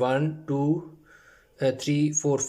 1 2 3 4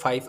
5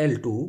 L2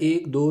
1 2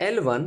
L1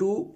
2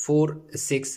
4 6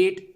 8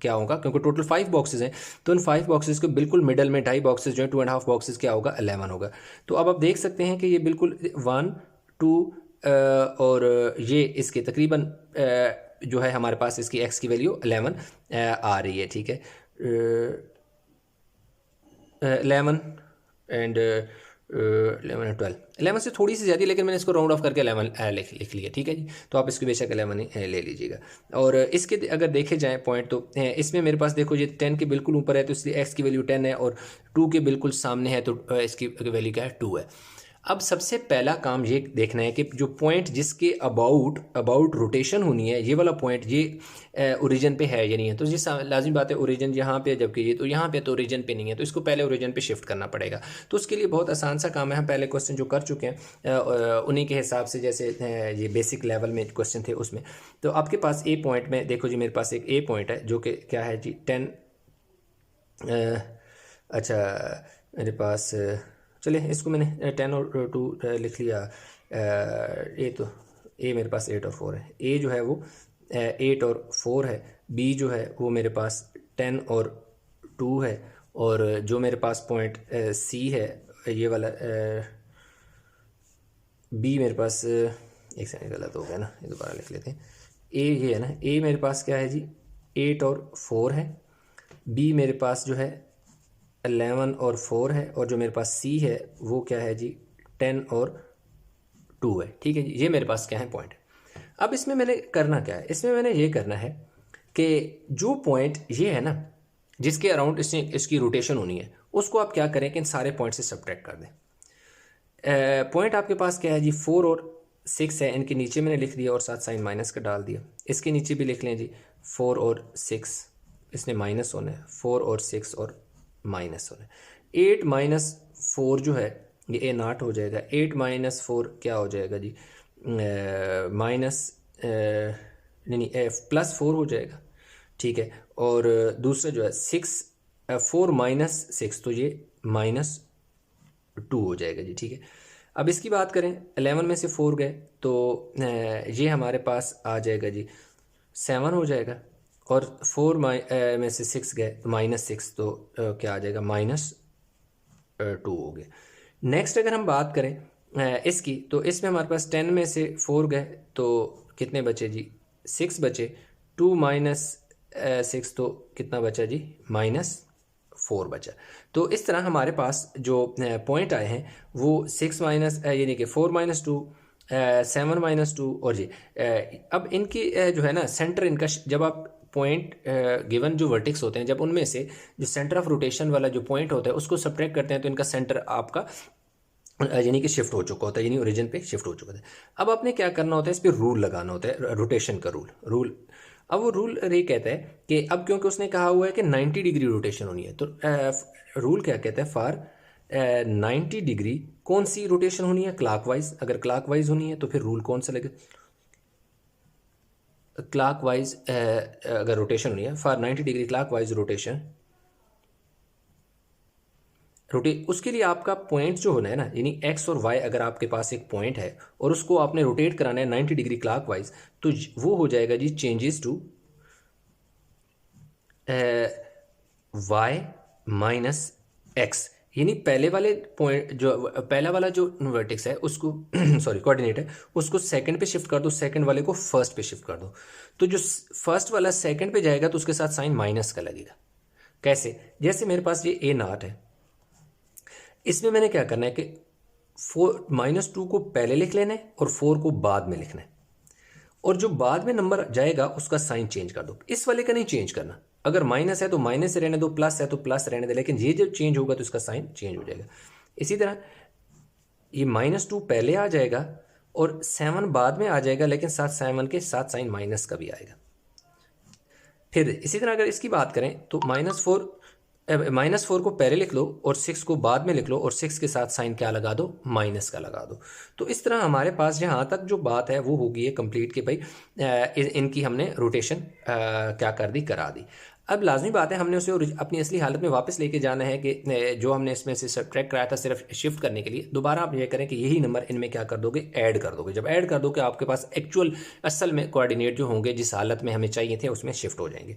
क्या होगा, क्योंकि टोटल 5 बॉक्सेस हैं, तो उन 5 बॉक्सेस के बिल्कुल मिडल में 2.5 बॉक्सेस जो है 2.5 बॉक्सेस क्या होगा, 11 होगा। तो अब आप देख सकते हैं कि ये बिल्कुल 1 2 और ये इसके तकरीबन जो है हमारे पास इसकी एक्स की वैल्यू 11 आ रही है, ठीक है, 11 एंड 11 12, 11 से थोड़ी सी ज़्यादा, लेकिन मैंने इसको राउंड ऑफ करके 11 लिख लिया, ठीक है जी। तो आप इसको बेशक 11 ही ले लीजिएगा। और इसके अगर देखे जाएँ पॉइंट, तो इसमें मेरे पास देखो ये 10 के बिल्कुल ऊपर है, तो इसलिए एक्स की वैल्यू 10 है, और 2 के बिल्कुल सामने है, तो इसकी वैल्यू क्या है, 2 है। अब सबसे पहला काम ये देखना है कि जो पॉइंट जिसके अबाउट रोटेशन होनी है, ये वाला पॉइंट ये ओरिजिन पे है या नहीं है। तो ये लाजमी बात है, ओरिजिन यहाँ पे, जबकि ये तो यहाँ पे तो ओरिजिन पे नहीं है, तो इसको पहले ओरिजिन पे शिफ्ट करना पड़ेगा। तो उसके लिए बहुत आसान सा काम है, हम पहले क्वेश्चन जो कर चुके हैं उन्हीं के हिसाब से, जैसे ये बेसिक लेवल में क्वेश्चन थे उसमें। तो आपके पास ए पॉइंट में देखो जी, मेरे पास एक ए पॉइंट है जो कि क्या है जी 10, अच्छा मेरे पास, चलिए इसको मैंने 10 और 2 लिख लिया। ए तो ए मेरे पास 8 और 4 है, ए जो है वो 8 और 4 है, बी जो है वो मेरे पास 10 और 2 है, और जो मेरे पास पॉइंट सी है ये वाला बी मेरे पास, एक सेकंड गलत हो गया ना, ये दोबारा लिख लेते हैं। ए ये है ना, ए मेरे पास क्या है जी 8 और 4 है, बी मेरे पास जो है 11 और 4 है, और जो मेरे पास सी है वो क्या है जी 10 और 2 है, ठीक है जी। ये मेरे पास क्या है पॉइंट। अब इसमें मैंने करना क्या है, इसमें मैंने ये करना है कि जो पॉइंट ये है ना जिसके अराउंड इसकी रोटेशन होनी है, उसको आप क्या करें कि इन सारे पॉइंट से सब्ट्रैक्ट कर दें। पॉइंट आपके पास क्या है जी 4 और 6 है, इनके नीचे मैंने लिख दिया और साथ साइन माइनस का डाल दिया। इसके नीचे भी लिख लें जी 4 और 6, इसने माइनस होना है, 4 और 6 और माइनस होना है। 8 माइनस 4 जो है ये ए नाट हो जाएगा, 8 माइनस 4 क्या हो जाएगा जी माइनस नहीं प्लस 4 हो जाएगा, ठीक है। और दूसरा जो है 4 माइनस 6, तो ये माइनस 2 हो जाएगा जी, ठीक है। अब इसकी बात करें, 11 में से 4 गए तो ये हमारे पास आ जाएगा जी 7 हो जाएगा, और 4 में से 6 गए तो -6, तो क्या आ जाएगा -2 हो गया। नेक्स्ट अगर हम बात करें इसकी, तो इसमें हमारे पास 10 में से 4 गए तो कितने बचे जी 6 बचे, 2 माइनस 6 तो कितना बचा जी -4 बचा। तो इस तरह हमारे पास जो पॉइंट आए हैं वो 6 माइनस यानी कि 4 माइनस 2, 7 माइनस 2, और जी अब इनकी जो है ना सेंटर इनका, जब आप पॉइंट गिवन जो वर्टिक्स होते हैं, जब उनमें से जो सेंटर ऑफ रोटेशन वाला जो पॉइंट होता है उसको सब्ट्रैक्ट करते हैं, तो इनका सेंटर आपका यानी कि शिफ्ट हो चुका होता है, यानी ओरिजिन पे शिफ्ट हो चुका है। अब आपने क्या करना होता है, इस पर रूल लगाना होता है, रोटेशन का रूल। अब वो रूल ये कहता है कि अब क्योंकि उसने कहा हुआ है कि 90 डिग्री रोटेशन होनी है, तो रूल क्या कहता है, फॉर 90 डिग्री कौन सी रोटेशन होनी है, क्लॉकवाइज। अगर क्लॉकवाइज होनी है तो फिर रूल कौन सा लगे, क्लॉकवाइज अगर रोटेशन होनी है, फॉर 90 डिग्री क्लॉकवाइज रोटेशन उसके लिए आपका पॉइंट जो होना है ना, यानी एक्स और वाई, अगर आपके पास एक पॉइंट है और उसको आपने रोटेट कराना है 90 डिग्री क्लॉकवाइज, तो वो हो जाएगा जी changes to Y minus X. यानी पहले वाले पॉइंट जो पहला वाला जो वर्टेक्स है उसको सॉरी कोऑर्डिनेट है, उसको सेकंड पे शिफ्ट कर दो, सेकंड वाले को फर्स्ट पे शिफ्ट कर दो। तो जो फर्स्ट वाला सेकंड पे जाएगा तो उसके साथ साइन माइनस का लगेगा। कैसे, जैसे मेरे पास ये ए नाट है, इसमें मैंने क्या करना है कि -2 को पहले लिख लेना है और 4 को बाद में लिखना है, और जो बाद में नंबर जाएगा उसका साइन चेंज कर दो। इस वाले का नहीं चेंज करना, अगर माइनस है तो माइनस से रहने दो, प्लस है तो प्लस रहने दे, लेकिन ये जब चेंज होगा तो इसका साइन चेंज हो जाएगा। इसी तरह ये -2 पहले आ जाएगा और 7 बाद में आ जाएगा, लेकिन साथ 7 के साथ साइन माइनस का भी आएगा। फिर इसी तरह अगर इसकी बात करें तो -4 को पहले लिख लो और 6 को बाद में लिख लो, और 6 के साथ साइन क्या लगा दो, माइनस का लगा दो। तो इस तरह हमारे पास यहाँ तक जो बात है वो होगी है कंप्लीट कि भाई इनकी हमने रोटेशन क्या कर दी, करा दी। अब लाजमी बात है हमने उसे अपनी असली हालत में वापस लेके जाना है कि जो हमने इसमें से सब्ट्रैक्ट कराया था सिर्फ शिफ्ट करने के लिए, दोबारा आप ये करें कि यही नंबर इनमें क्या कर दोगे, ऐड कर दोगे। जब ऐड कर दोगे आपके पास एक्चुअल असल में कोऑर्डिनेट जो होंगे जिस हालत में हमें चाहिए थे उसमें शिफ्ट हो जाएंगे।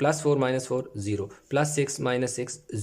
-4 0 +6 -6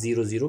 0 0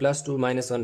+2 -1